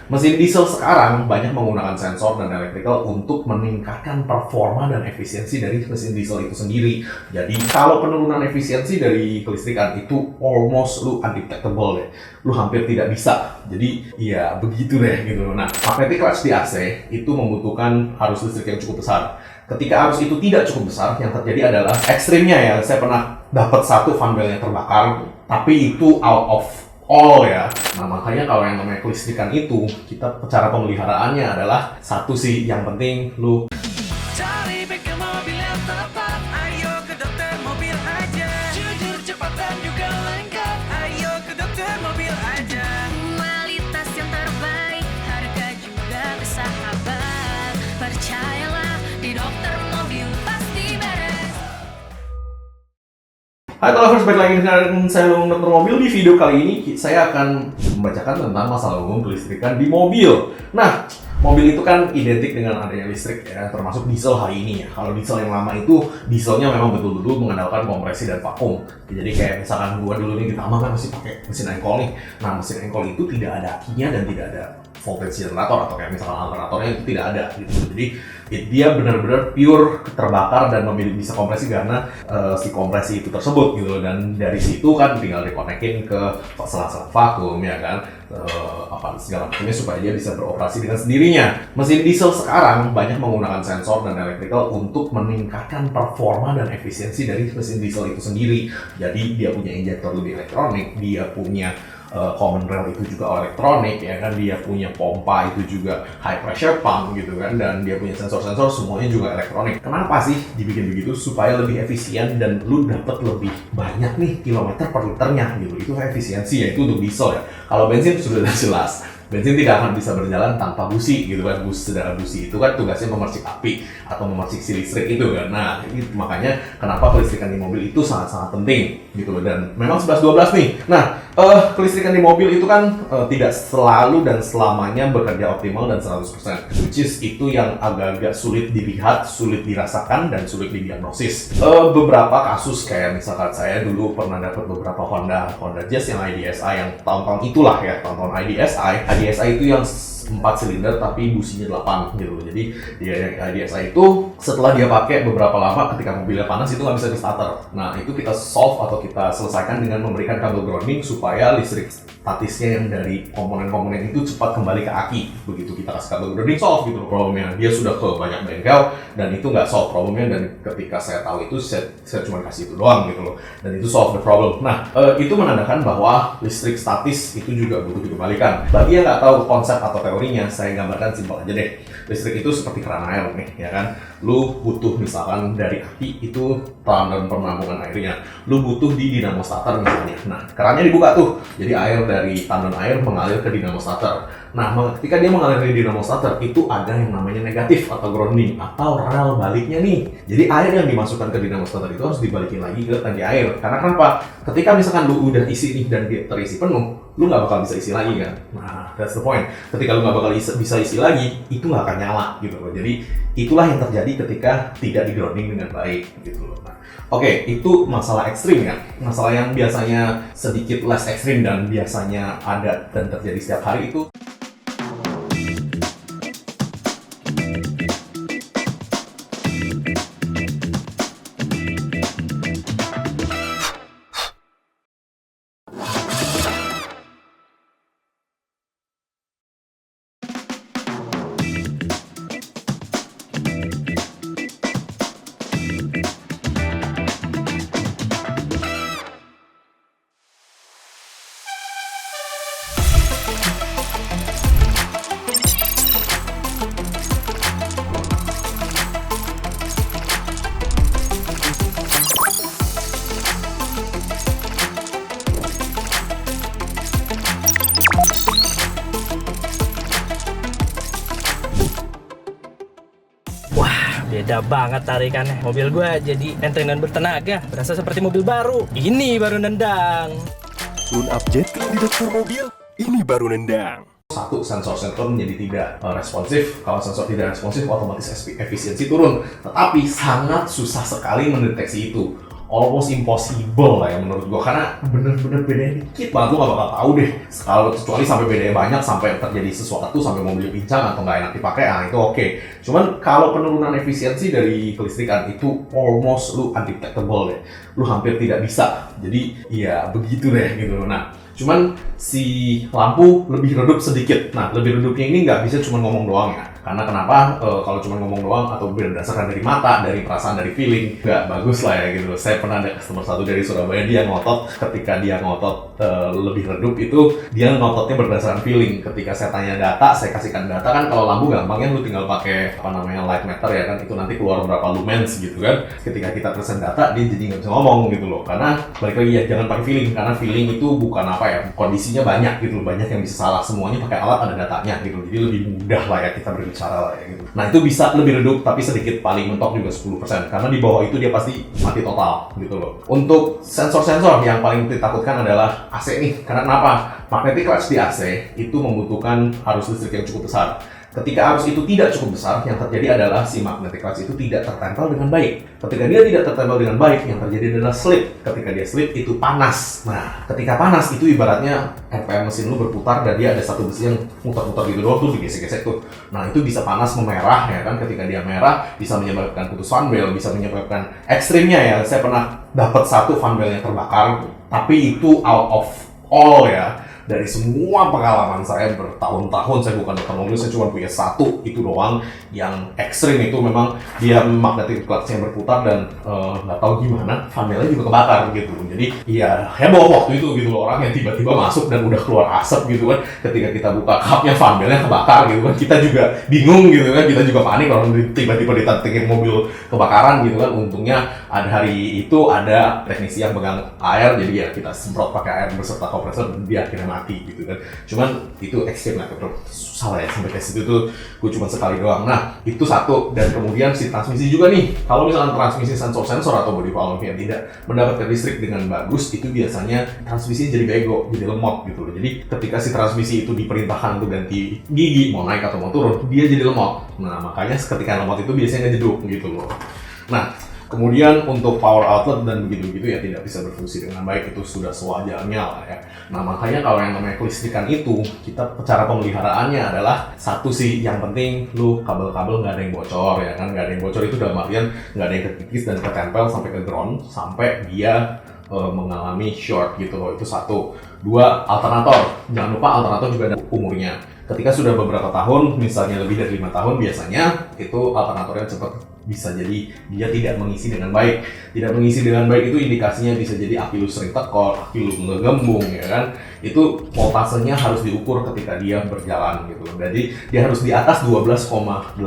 Mesin diesel sekarang banyak menggunakan sensor dan electrical untuk meningkatkan performa dan efisiensi dari mesin diesel itu sendiri. Jadi kalau penurunan efisiensi dari kelistrikan itu almost lu undetectable deh. Lu hampir tidak bisa. Jadi ya begitu deh gitu. Nah, magnetic clutch di AC itu membutuhkan arus listrik yang cukup besar. Ketika arus itu tidak cukup besar, yang terjadi adalah ekstrimnya ya. Saya pernah dapat satu fan belt yang terbakar, tapi itu out of all ya. Nah makanya kalau yang namanya kelistrikan itu, kita cara pemeliharaannya adalah satu sih, yang penting lu cari bengkel mobil yang tepat. Ayo ke dokter mobil aja. Jujur, cepat dan juga lengkap. Ayo ke dokter mobil aja. Kualitas yang terbaik, harga juga bersahabat. Percayalah, di dokter mobil pasti beres. Hai lovers, balik lagi dengan saya Dr. Mobil. Di video kali ini saya akan membacakan tentang masalah umum kelistrikan di mobil. Nah, mobil itu kan identik dengan adanya listrik ya, termasuk diesel hari ini ya. Kalau diesel yang lama itu, dieselnya memang betul-betul mengandalkan kompresi dan vakum. Jadi kayak misalkan gua dulu nih di Tama kan masih pakai mesin engkol nih. Nah, mesin engkol itu tidak ada akinya dan tidak ada voltage generator atau kayak misalkan alternatornya itu tidak ada gitu. Jadi dia benar-benar pure terbakar dan bisa kompresi karena si kompresi itu tersebut gitu. Dan dari situ kan tinggal dikonekin ke selang-selang vakum ya kan, segala macamnya supaya dia bisa beroperasi dengan sendirinya. Mesin diesel sekarang banyak menggunakan sensor dan electrical untuk meningkatkan performa dan efisiensi dari mesin diesel itu sendiri. Jadi dia punya injektor lebih elektronik, dia punya common rail itu juga elektronik ya kan, dia punya pompa itu juga high pressure pump gitu kan, dan dia punya sensor-sensor semuanya juga elektronik. Kenapa sih dibikin begitu? Supaya lebih efisien dan lu dapat lebih banyak nih kilometer per liternya gitu. Itu efisiensi ya, itu untuk diesel ya. Kalau bensin sudah jelas, bensin tidak akan bisa berjalan tanpa busi gitu kan. Sedangkan busi itu kan tugasnya memercik api atau memercik si listrik itu kan. Nah, ini makanya kenapa kelistrikan di mobil itu sangat-sangat penting gitu loh. Dan memang 11-12 nih. Nah, kelistrikan di mobil itu kan tidak selalu dan selamanya bekerja optimal dan 100%. Which is itu yang agak-agak sulit dilihat, sulit dirasakan, dan sulit didiagnosis. Beberapa kasus kayak misalkan saya dulu pernah dapat beberapa Honda Jazz yang IDSI yang tahun-tahun itulah ya, tahun-tahun IDSI itu yang 4 silinder tapi businya 8 gitu. Jadi dia IDSI itu setelah dia pakai beberapa lama, ketika mobilnya panas itu nggak bisa di starter. Nah itu kita solve atau kita selesaikan dengan memberikan kabel grounding supaya listrik statisnya yang dari komponen-komponen itu cepat kembali ke aki. Begitu kita kasih kabel grounding, solve gitu loh problemnya. Dia sudah ke banyak bengkel dan itu nggak solve problemnya, dan ketika saya tahu itu saya cuma kasih itu doang gitu loh, dan itu solve the problem. Nah itu menandakan bahwa listrik statis itu juga butuh dikembalikan. Bagi yang nggak tahu konsep atau teorinya, saya gambarkan simpel aja deh. Listrik itu seperti keran air nih ya kan. Lu butuh misalkan dari aki itu tandon penampungan airnya, lu butuh di dinamo starter misalnya. Nah kerannya dibuka tuh, jadi air dari tandon air mengalir ke dinamo starter. Nah ketika dia mengalir di dinamo starter itu ada yang namanya negatif atau grounding atau rel baliknya nih. Jadi air yang dimasukkan ke dinamo starter itu harus dibalikin lagi ke tangki air. Karena kenapa? Ketika misalkan lu udah isi nih dan dia terisi penuh, lu nggak bakal bisa isi lagi kan. Nah that's the point. Ketika lu nggak bakal bisa isi lagi, itu nggak akan nyala gitu loh. Jadi itulah yang terjadi ketika tidak di grounding dengan baik gitu loh. Nah, oke, itu masalah ekstrim ya. Masalah yang biasanya sedikit less ekstrim dan biasanya ada dan terjadi setiap hari itu. Beda banget tarikannya. Mobil gua jadi enteng dan bertenaga. Berasa seperti mobil baru. Ini baru nendang. Tune up Jetly di dokter mobil. Ini baru nendang. Satu, sensor menjadi tidak responsif. Kalau sensor tidak responsif, otomatis efisiensi turun. Tetapi sangat susah sekali mendeteksi itu. almost impossible lah ya menurut gua, karena bener-bener bedanya dikit banget, lu gak bakal tahu deh kalau kecuali sampai bedanya banyak sampai terjadi sesuatu sampai mobil pincang atau nggak enak dipakai, itu oke. Cuman kalau penurunan efisiensi dari kelistrikan itu almost lu undetectable deh, lu hampir tidak bisa. Jadi ya begitu deh gitu. Nah, cuman si lampu lebih redup sedikit. Nah, lebih redupnya ini nggak bisa cuma ngomong doang ya. Karena kenapa? Kalau cuma ngomong doang atau berdasarkan dari mata, dari perasaan, dari feeling, nggak bagus lah ya gitu. Saya pernah ada customer satu dari Surabaya, dia ngotot. Ketika dia ngotot lebih redup itu, dia ngototnya berdasarkan feeling. Ketika saya tanya data, saya kasihkan data kan, kalau lampu gampangnya lu tinggal pakai light meter ya kan, itu nanti keluar berapa lumens gitu kan. Ketika kita present data, dia jadi nggak bisa ngomong gitu loh. Karena balik lagi ya, jangan pakai feeling, karena feeling itu bukan kondisinya banyak gitu, banyak yang bisa salah. Semuanya pakai alat ada datanya gitu, jadi lebih mudah lah ya kita berbicara lah ya gitu. Nah, itu bisa lebih redup tapi sedikit, paling mentok juga 10%, karena di bawah itu dia pasti mati total gitu loh. Untuk sensor-sensor yang paling ditakutkan adalah AC nih. Karena kenapa? Magnetic clutch di AC itu membutuhkan arus listrik yang cukup besar. Ketika arus itu tidak cukup besar, yang terjadi adalah si magnetic clutch itu tidak tertempel dengan baik. Ketika dia tidak tertempel dengan baik, yang terjadi adalah slip. Ketika dia slip, itu panas. Nah, ketika panas itu ibaratnya RPM mesin lu berputar dan dia ada satu besi yang muter-muter gitu doang tuh, digesek-gesek tuh. Nah, itu bisa panas memerah ya kan. Ketika dia merah, bisa menyebabkan putus fan belt, bisa menyebabkan ekstrimnya ya. Saya pernah dapat satu fan beltnya terbakar, tapi itu out of all ya. Dari semua pengalaman saya bertahun-tahun, saya bukan dokter mobil, saya cuma punya satu itu doang yang ekstrim. Itu memang dia magnetic clutch-nya berputar dan nggak tahu gimana fan beltnya juga kebakar gitu. Jadi ya heboh waktu itu gitu loh, orang yang tiba-tiba masuk dan udah keluar asap gitu kan. Ketika kita buka cupnya, fan beltnya kebakar gitu kan, kita juga bingung gitu kan, kita juga panik kalau tiba-tiba ditantengin mobil kebakaran gitu kan. Untungnya hari itu ada teknisi yang pegang air, jadi ya kita semprot pakai air beserta kompresor, dia akhirnya mati gitu kan. Cuman itu ekstrim lah, susah lah ya sampai ke situ tuh, gue cuma sekali doang. Nah, itu satu. Dan kemudian si transmisi juga nih, kalau misalkan transmisi sensor-sensor atau body valve yang tidak mendapatkan listrik dengan bagus, itu biasanya transmisinya jadi bego, jadi lemot gitu loh. Jadi ketika si transmisi itu diperintahkan untuk ganti gigi, mau naik atau mau turun, dia jadi lemot. Nah, makanya ketika lemot itu biasanya ngejeduk gitu loh. Nah, kemudian untuk power outlet dan begitu-begitu ya tidak bisa berfungsi dengan baik, itu sudah sewajarnya lah ya. Nah, makanya kalau yang namanya kelistrikan itu, kita cara pemeliharaannya adalah satu sih, yang penting lu kabel-kabel nggak ada yang bocor ya kan. Nggak ada yang bocor itu dalam artian nggak ada yang kekikis dan ketempel sampai ke ground, sampai dia mengalami short gitu loh. Itu satu. Dua, alternator. Jangan lupa alternator juga ada umurnya. Ketika sudah beberapa tahun, misalnya lebih dari 5 tahun, biasanya itu alternatornya cepat bisa jadi dia tidak mengisi dengan baik. Tidak mengisi dengan baik itu indikasinya bisa jadi aki lu sering tekor, aki lu ngegembung ya kan. Itu voltasenya harus diukur ketika dia berjalan gitu. Jadi dia harus di atas 12,8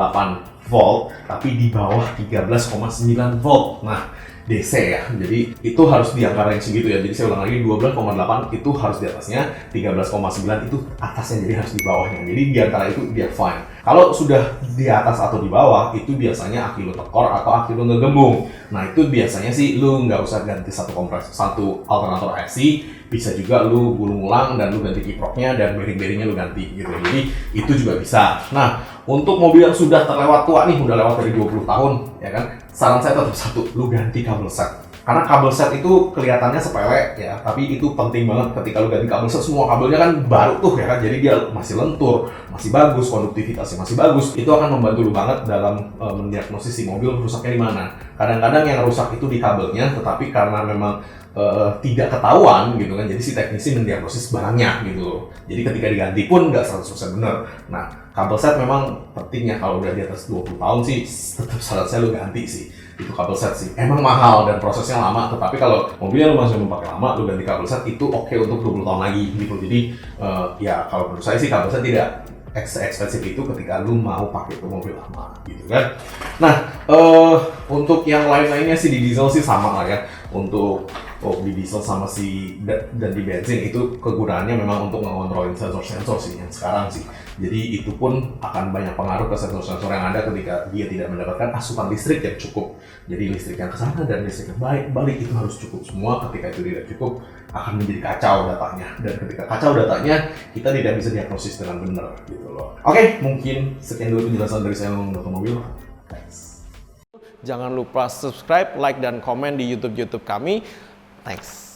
volt tapi di bawah 13,9 volt. Nah, DC ya, jadi itu harus di angka range segitu ya. Jadi saya ulang lagi, 12,8 itu harus di atasnya, 13,9 itu atasnya, jadi harus di bawahnya. Jadi di antara itu dia fine. Kalau sudah di atas atau di bawah, itu biasanya aki lu tekor atau aki lu ngegembung. Nah, itu biasanya sih lu nggak usah ganti satu alternator IC, bisa juga lu gulung ulang dan lu ganti kiproknya dan bearing-bearingnya lu ganti gitu. Jadi itu juga bisa. Nah, untuk mobil yang sudah terlewat tua nih, udah lewat dari 20 tahun ya kan, saran saya tetap satu, lu ganti kabel set. Karena kabel set itu kelihatannya sepele ya, tapi itu penting banget. Ketika lu ganti kabel set, semua kabelnya kan baru tuh ya kan, jadi dia masih lentur, masih bagus, konduktivitasnya masih bagus. Itu akan membantu lu banget dalam mendiagnosis si mobil rusaknya di mana. Kadang-kadang yang rusak itu di kabelnya, tetapi karena memang tidak ketahuan gitu kan, jadi si teknisi mendiagnosis barangnya gitu loh. Jadi ketika diganti pun nggak 100% benar. Nah, kabel set memang penting ya, kalau udah di atas 20 tahun sih tetap saran saya lu ganti sih. Itu kabel set sih, emang mahal dan prosesnya lama, tetapi kalau mobilnya lu masih memakai lama, lu ganti kabel set itu oke untuk 20 tahun lagi gitu. Jadi ya kalau menurut saya sih kabel set tidak ekspensif itu ketika lu mau pakai mobil lama gitu kan. Nah, untuk yang lain-lainnya sih di diesel sih sama lah ya. Untuk di diesel sama dan di bensin itu kegunaannya memang untuk mengontrolin sensor-sensor sih yang sekarang sih. Jadi itu pun akan banyak pengaruh ke sensor-sensor yang ada ketika dia tidak mendapatkan asupan listrik yang cukup. Jadi listrik yang kesana dan listrik yang balik itu harus cukup semua. Ketika itu tidak cukup, akan menjadi kacau datanya. Dan ketika kacau datanya, kita tidak bisa diagnosis dengan benar gitu loh. Oke, mungkin sekian dulu penjelasan dari saya untuk mobil. Thanks. Jangan lupa subscribe, like, dan komen di YouTube kami. Thanks.